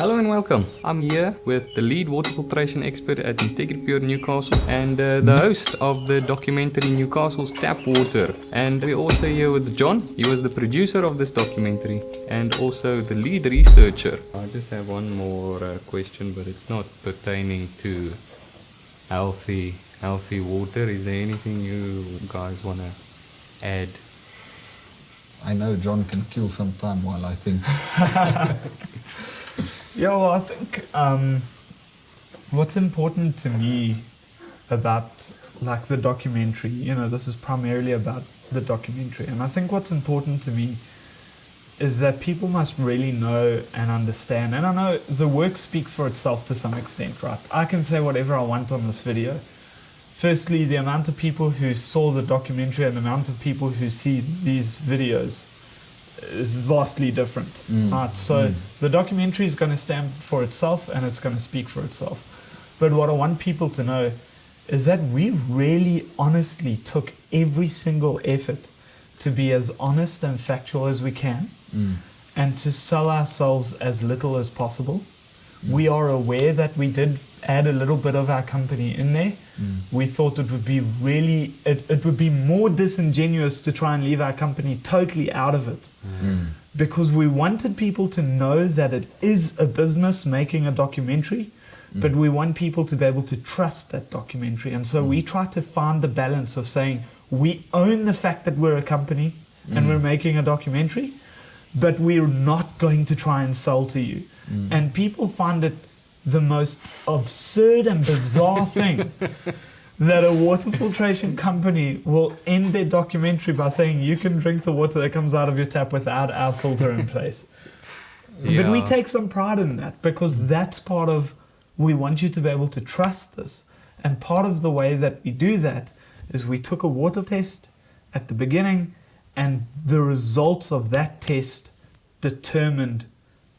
Hello and welcome. I'm here with the lead water filtration expert at IntegriPure Newcastle and the host of the documentary Newcastles Tap Water. And we're also here with John. He was the producer of this documentary and also the lead researcher. I just have one more question, but it's not pertaining to healthy water. Is there anything you guys want to add? I know John can kill some time while I think. Yeah, well, I think what's important to me about like the documentary, this is primarily about the documentary, and I think what's important to me is that people must really know and understand, and I know the work speaks for itself to some extent, right? I can say whatever I want on this video. Firstly, the amount of people who saw the documentary and the amount of people who see these videos is vastly different, right? So the documentary is going to stand for itself and it's going to speak for itself. But what I want people to know is that we really honestly took every single effort to be as honest and factual as we can and to sell ourselves as little as possible. We are aware that we did add a little bit of our company in there. We thought it would be it would be more disingenuous to try and leave our company totally out of it. Because we wanted people to know that it is a business making a documentary, but we want people to be able to trust that documentary. And so we try to find the balance of saying we own the fact that we're a company and we're making a documentary, but we're not going to try and sell to you. And people find it the most absurd and bizarre thing that a water filtration company will end their documentary by saying you can drink the water that comes out of your tap without our filter in place. But we take some pride in that because that's part of, we want you to be able to trust this. And part of the way that we do that is we took a water test at the beginning, and the results of that test determined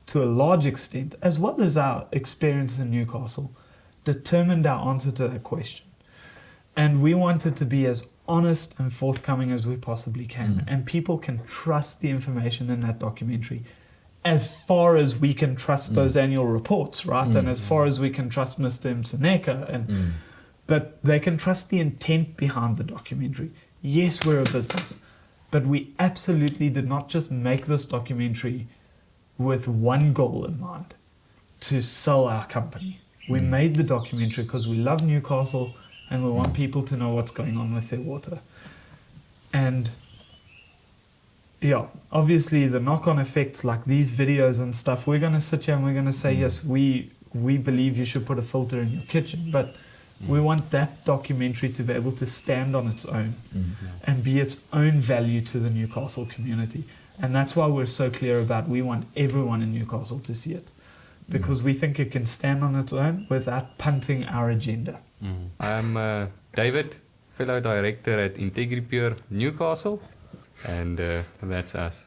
to a large extent, as well as our experience in Newcastle, determined our answer to that question. And we wanted to be as honest and forthcoming as we possibly can. And people can trust the information in that documentary as far as we can trust those annual reports, right? And as far as we can trust Mr. Mseneka. But they can trust the intent behind the documentary. Yes, we're a business, but we absolutely did not just make this documentary with one goal in mind, to sell our company. We made the documentary because we love Newcastle and we want people to know what's going on with their water. And yeah, obviously the knock-on effects like these videos and stuff, we're going to sit here and we're going to say, yes, we believe you should put a filter in your kitchen, but we want that documentary to be able to stand on its own and be its own value to the Newcastle community. And that's why we're so clear about we want everyone in Newcastle to see it, because we think it can stand on its own without punting our agenda. I'm David, fellow director at IntegriPure Newcastle, and that's us.